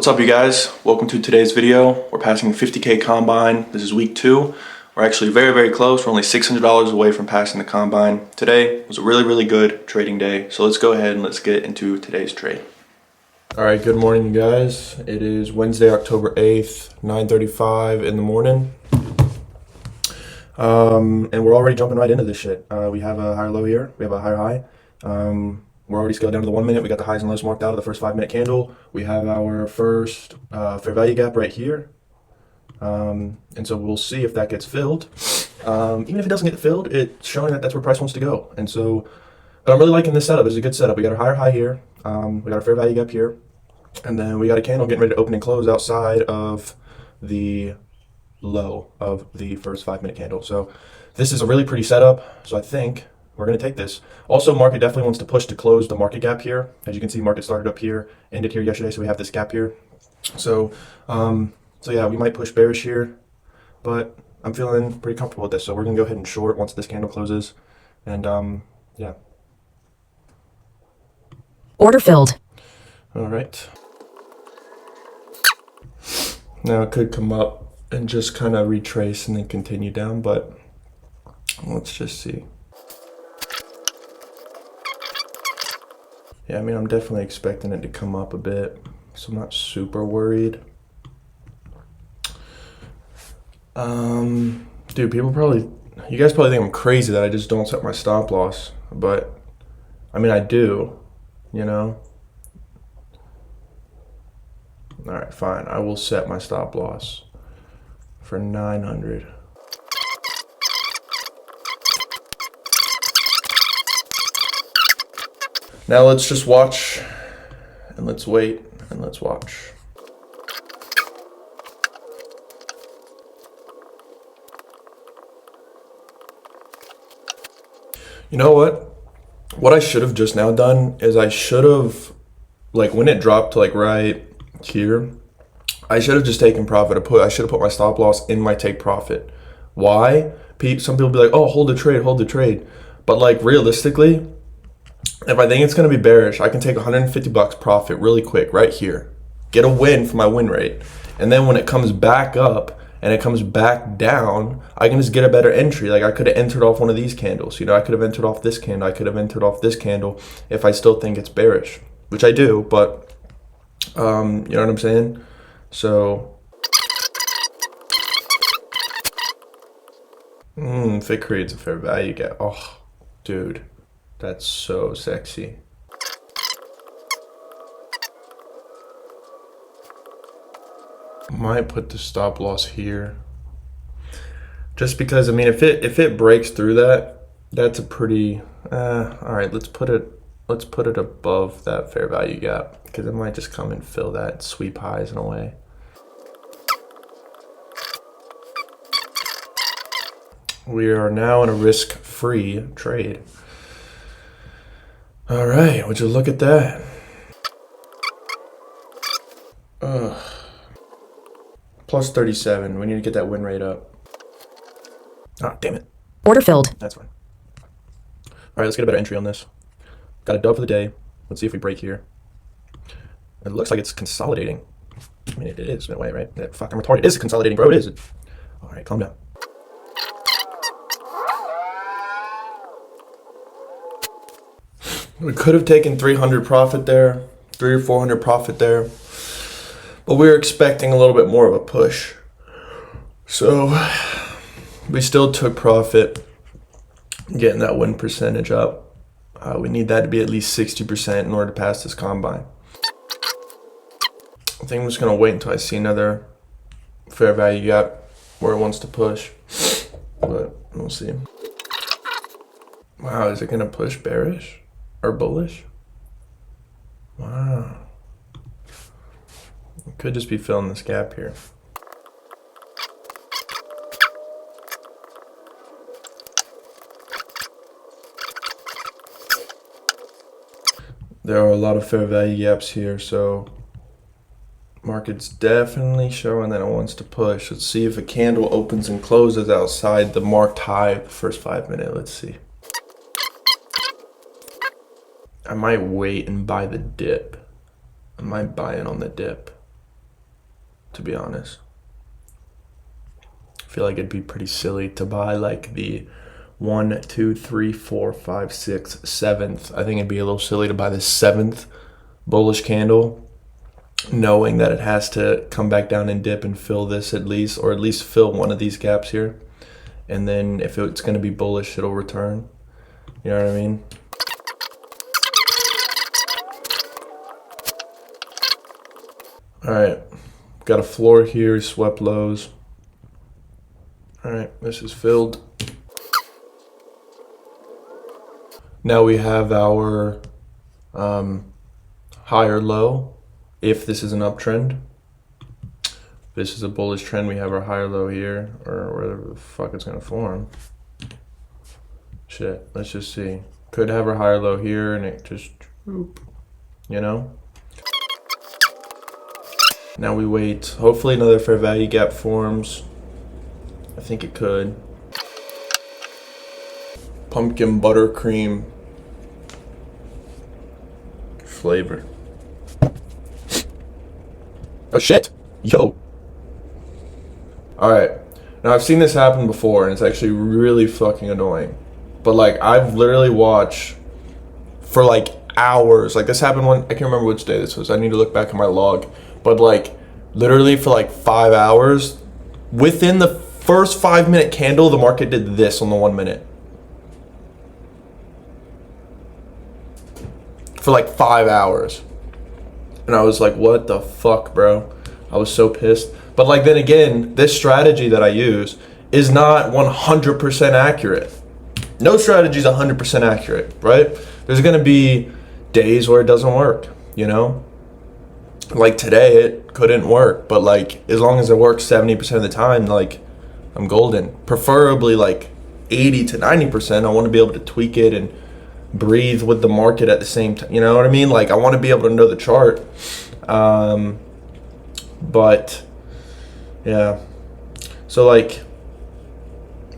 What's up, you guys? Welcome to today's video. We're passing 50K combine. This is week 2. We're actually very close. We're only $600 away from passing the combine. Today was a really good trading day. So let's go ahead and let's get into today's trade. All right, good morning, you guys. It is Wednesday, October 8th, 9:35 in the morning. And we're already jumping right into this shit. We have a higher low here. We have a higher high. We're already scaled down to the 1 minute. We got the highs and lows marked out of the first 5-minute candle. We have our first fair value gap right here. And so we'll see if that gets filled. Even if it doesn't get filled, it's showing that that's where price wants to go. And so, but I'm really liking this setup. It's a good setup. We got a higher high here. We got a fair value gap here. And then we got a candle getting ready to open and close outside of the low of the first 5-minute candle. So this is a really pretty setup. So I think we're going to take this. Also, market definitely wants to push to close the market gap here. As you can see, market started up here, ended here yesterday, so we have this gap here. So, yeah, we might push bearish here, but I'm feeling pretty comfortable with this. So we're going to go ahead and short once this candle closes. And, yeah. Order filled. All right. Now it could come up and just kind of retrace and then continue down, but let's just see. Yeah, I mean, I'm definitely expecting it to come up a bit, so I'm not super worried. Dude, you guys probably think I'm crazy that I just don't set my stop loss, but I mean, I do, you know? All right, fine. I will set my stop loss for 900. Now let's just watch and let's wait and let's watch. You know what? What I should have just now done is I should have, like when it dropped to like right here, I should have just taken profit. I should have put my stop loss in my take profit. Why? Some people be like, oh, hold the trade. But like realistically, if I think it's going to be bearish, I can take $150 profit really quick right here. Get a win for my win rate. And then when it comes back up and it comes back down, I can just get a better entry. Like I could have entered off one of these candles. You know, I could have entered off this candle. I could have entered off this candle if I still think it's bearish, which I do, but you know what I'm saying? So, if it creates a fair value gap, oh, dude. That's so sexy. Might put the stop loss here. Just because, I mean, if it breaks through that, that's a pretty all right, let's put it above that fair value gap because it might just come and fill that, sweep highs in a way. We are now in a risk-free trade. All right, would you look at that? Plus 37. We need to get that win rate up. Ah, damn it. Order filled. That's fine. All right, let's get a better entry on this. Got a dub for the day. Let's see if we break here. It looks like it's consolidating. I mean, it is in a way, right? Yeah, fuck, I'm retarded. It is consolidating, bro. It is. All right, calm down. We could have taken 300 profit there, 300 or 400 profit there, but we were expecting a little bit more of a push. So we still took profit, getting that win percentage up. We need that to be at least 60% in order to pass this combine. I think I'm just gonna wait until I see another fair value gap where it wants to push, but we'll see. Wow, is it gonna push bearish? Or bullish? Wow. It could just be filling this gap here. There are a lot of fair value gaps here, so market's definitely showing that it wants to push. Let's see if a candle opens and closes outside the marked high of the first 5 minutes. Let's see. I might wait and buy the dip. I might buy in on the dip. to be honest. I feel like it'd be pretty silly to buy like the 1, 2, 3, 4, 5, 6, 7th. I think it'd be a little silly to buy the 7th bullish candle, knowing that it has to come back down and dip and fill this at least, or at least fill one of these gaps here. And then if it's going to be bullish, it'll return. You know what I mean? All right, got a floor here, swept lows. All right, this is filled. Now we have our higher low. If this is an uptrend, if this is a bullish trend, we have our higher low here, or whatever the fuck it's gonna form. Shit, let's just see. Could have our higher low here, and it just, you know. Now we wait. Hopefully another fair value gap forms. I think it could. Pumpkin buttercream flavor. Oh shit! Yo! Alright. Now I've seen this happen before and it's actually really fucking annoying. But like I've literally watched for like hours. Like this happened I can't remember which day this was. I need to look back at my log. But like literally for like 5 hours, within the first 5-minute candle, the market did this on the 1 minute. For like 5 hours. And I was like, what the fuck, bro? I was so pissed. But like then again, this strategy that I use is not 100% accurate. No strategy is 100% accurate, right? There's gonna be days where it doesn't work, you know? Like today, it couldn't work. But like, as long as it works 70% of the time, like, I'm golden. Preferably like 80 to 90%. I want to be able to tweak it and breathe with the market at the same time. You know what I mean? Like I want to be able to know the chart. But yeah, so like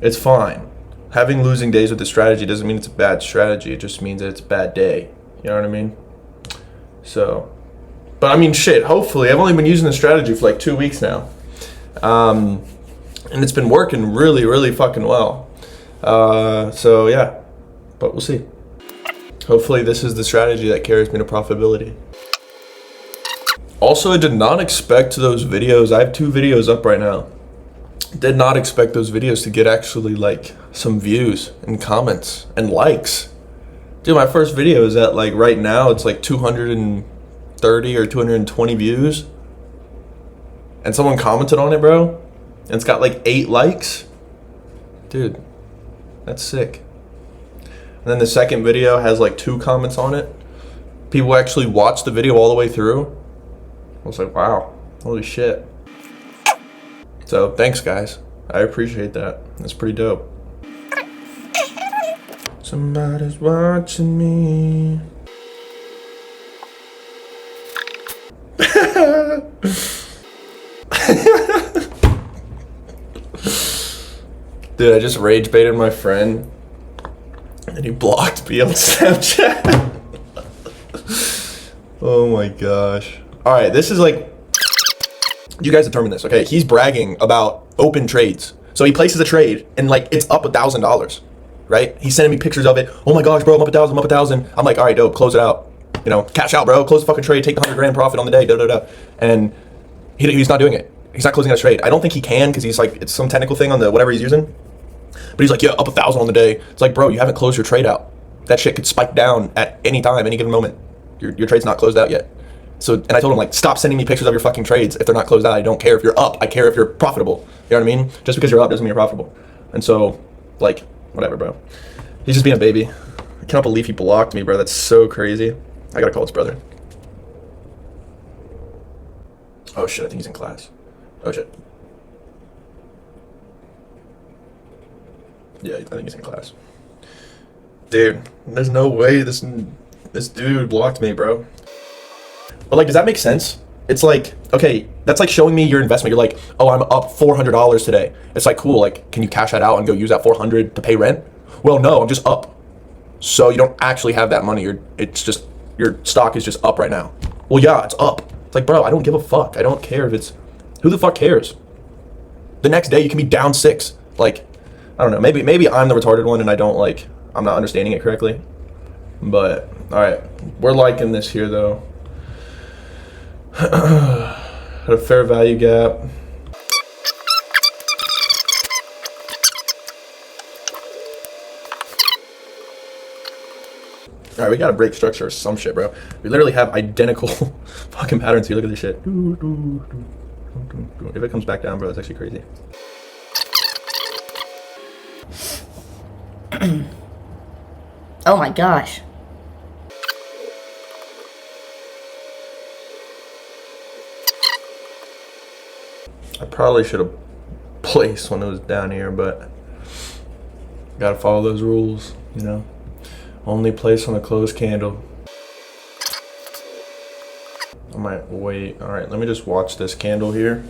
it's fine. Having losing days with the strategy doesn't mean it's a bad strategy. It just means that it's a bad day. You know what I mean? So, but I mean, shit, hopefully I've only been using the strategy for like 2 weeks now. And it's been working really, really fucking well. So yeah, but we'll see. Hopefully this is the strategy that carries me to profitability. Also, I did not expect those videos. I have 2 videos up right now. Did not expect those videos to get actually like some views and comments and likes. Dude, my first video is at like right now, it's like 230 or 220 views. And someone commented on it, bro. And it's got like 8 likes. Dude, that's sick. And then the second video has like 2 comments on it. People actually watched the video all the way through. I was like, wow, holy shit. So thanks guys, I appreciate that. That's pretty dope. Somebody's watching me. Dude, I just rage baited my friend and he blocked me on Snapchat. Oh my gosh. All right, this is like, you guys determine this, okay? He's bragging about open trades. So he places a trade and like it's up $1,000, right? He's sending me pictures of it. Oh my gosh, bro, I'm up 1,000, I'm up 1,000. I'm like, all right, dope, close it out. You know, cash out, bro, close the fucking trade, take the 100 grand profit on the day, And he's not doing it. He's not closing that trade. I don't think he can because he's like, it's some technical thing on the whatever he's using. But he's like, yeah, up 1,000 on the day. It's like, bro, you haven't closed your trade out. That shit could spike down at any time, any given moment. Your trade's not closed out yet. So, and I told him like, stop sending me pictures of your fucking trades if they're not closed out. I don't care if you're up. I care if you're profitable. You know what I mean? Just because you're up doesn't mean you're profitable. And so, like, whatever, bro. He's just being a baby. I cannot believe he blocked me, bro. That's so crazy. I gotta call his brother. Oh shit, I think he's in class. Oh shit. Yeah, I think he's in class. Dude, there's no way this dude blocked me, bro. But like, does that make sense? It's like, okay, that's like showing me your investment. You're like, oh, I'm up $400 today. It's like, cool, like, can you cash that out and go use that $400 to pay rent? Well, no, I'm just up. So you don't actually have that money. It's just, your stock is just up right now. Well, yeah, it's up. It's like, bro, I don't give a fuck. I don't care if it's Who the fuck cares? The next day you can be down 6. Like, I don't know. Maybe I'm the retarded one and I'm not understanding it correctly. But all right, we're liking this here though. A fair value gap. All right, we gotta break structure or some shit, bro. We literally have identical fucking patterns here. Look at this shit. If it comes back down, bro, that's actually crazy. Oh my gosh. I probably should have placed when it was down here, but gotta follow those rules, you know. Only place on a closed candle. I might wait. All right, let me just watch this candle here.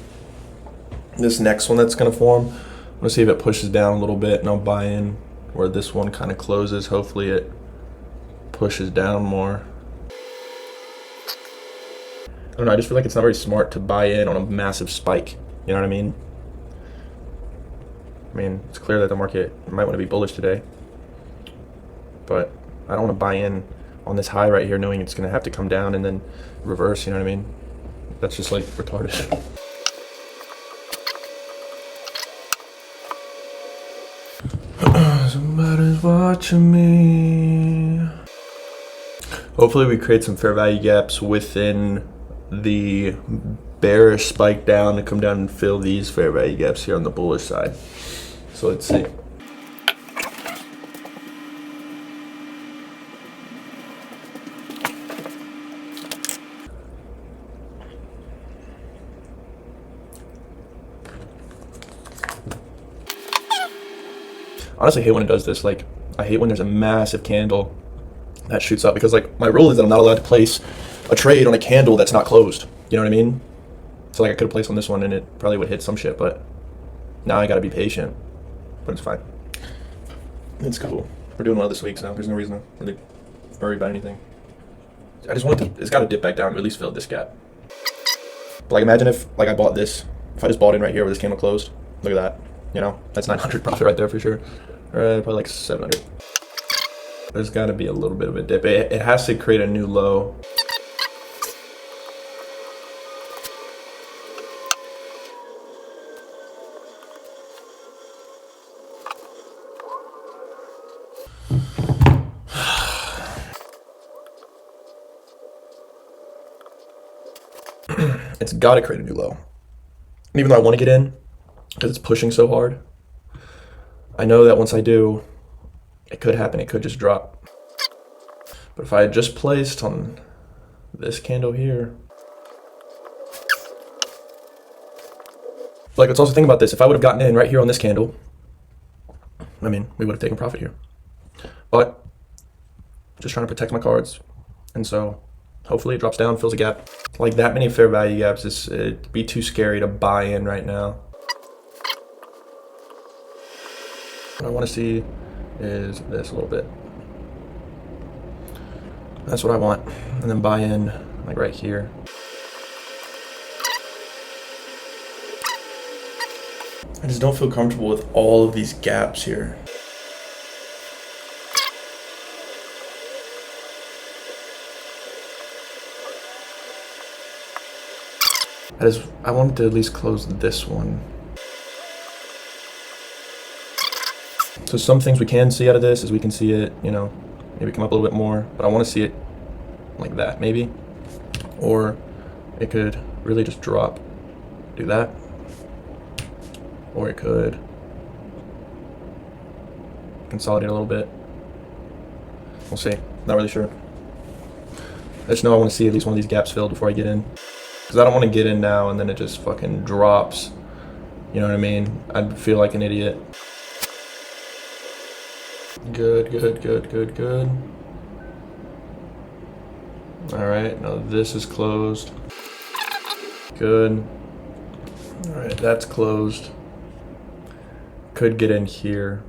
This next one that's gonna form, I'm gonna see if it pushes down a little bit, and I'll buy in where this one kind of closes. Hopefully it pushes down more. I don't know, I just feel like it's not very smart to buy in on a massive spike. You know what I mean? I mean, it's clear that the market might want to be bullish today, but I don't want to buy in on this high right here knowing it's going to have to come down and then reverse, you know what I mean? That's just like retarded. Somebody's watching me. Hopefully we create some fair value gaps within the bearish spike down to come down and fill these fair value gaps here on the bullish side. So let's see. Honestly, I hate when it does this. Like, I hate when there's a massive candle that shoots up, because like my rule is that I'm not allowed to place a trade on a candle that's not closed. You know what I mean? So like I could have placed on this one and it probably would hit some shit, but now I gotta be patient. But it's fine. It's cool. We're doing well this week, so there's no reason to really worry about anything. I just want to, it's gotta dip back down to at least fill this gap. But like imagine if like I bought this, if I just bought in right here where this candle closed, look at that. You know, that's 900 profit right there for sure. Or probably like 700. There's gotta be a little bit of a dip. It has to create a new low. It's got to create a new low. And even though I want to get in because it's pushing so hard, I know that once I do, it could happen. It could just drop. But if I had just placed on this candle here, like let's also think about this. If I would have gotten in right here on this candle, I mean, we would have taken profit here. But just trying to protect my cards, and so hopefully it drops down, fills a gap. Like that many fair value gaps, it'd be too scary to buy in right now. What I want to see is this a little bit. That's what I want. And then buy in like right here. I just don't feel comfortable with all of these gaps here. I wanted to at least close this one. So some things we can see out of this is we can see it, you know, maybe come up a little bit more, but I want to see it like that maybe. Or it could really just drop, do that. Or it could consolidate a little bit. We'll see, not really sure. I just know I want to see at least one of these gaps filled before I get in. Because I don't want to get in now and then it just fucking drops. You know what I mean? I'd feel like an idiot. Good, good, good, good, good. Alright, now this is closed. Good. Alright, that's closed. Could get in here.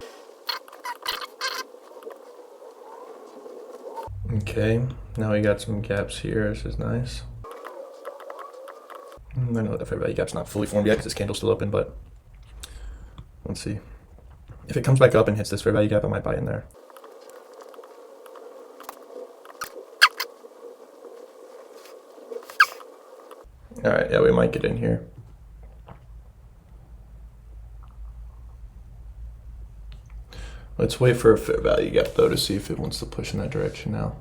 Okay, now we got some gaps here. This is nice. I know the fair value gap's not fully formed yet because this candle's still open, but let's see. If it comes back up and hits this fair value gap, I might buy in there. All right, yeah, we might get in here. Let's wait for a fair value gap though to see if it wants to push in that direction now.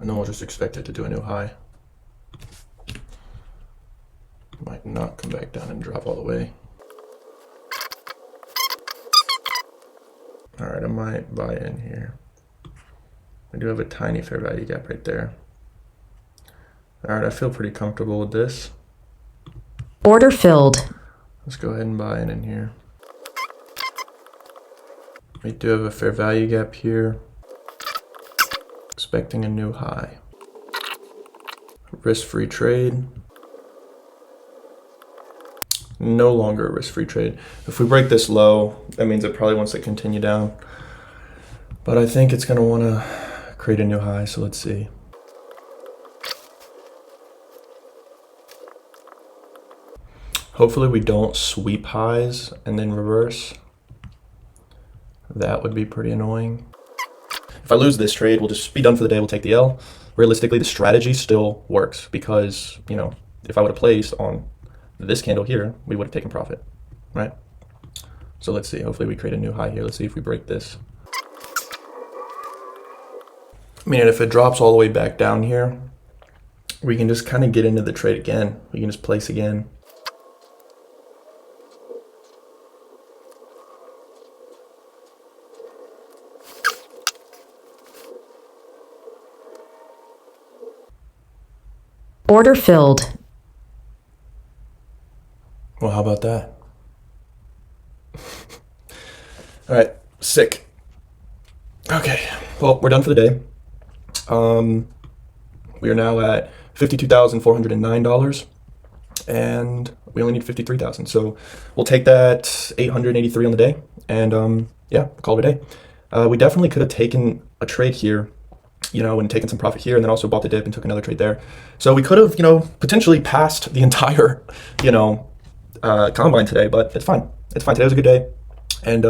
And then we'll just expect it to do a new high. Might not come back down and drop all the way. All right, I might buy in here. I do have a tiny fair value gap right there. All right, I feel pretty comfortable with this. Order filled. Let's go ahead and buy in here. We do have a fair value gap here. Expecting a new high. Risk-free trade. No longer a risk-free trade. If we break this low, that means it probably wants to continue down. But I think it's going to want to create a new high, so let's see. Hopefully we don't sweep highs and then reverse. That would be pretty annoying. If I lose this trade, we'll just be done for the day. We'll take the L. Realistically, the strategy still works because, you know, if I would have placed on this candle here, we would have taken profit, right? So let's see. Hopefully we create a new high here. Let's see if we break this. I mean, if it drops all the way back down here, we can just kind of get into the trade again. We can just place again. Order filled. Well, how about that? All right, sick. Okay, well, we're done for the day. We are now at $52,409, and we only need $53,000. So we'll take that 883 on the day, and yeah, call it a day. We definitely could have taken a trade here, you know, and taken some profit here, and then also bought the dip and took another trade there. So we could have, you know, potentially passed the entire, you know, combine today, but it's fine. It's fine. Today was a good day, and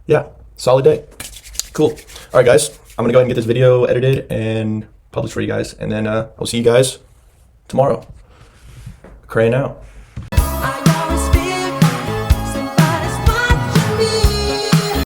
yeah, solid day. Cool. All right, guys, I'm gonna go ahead and get this video edited and published for you guys, and then I'll see you guys tomorrow. Crane out.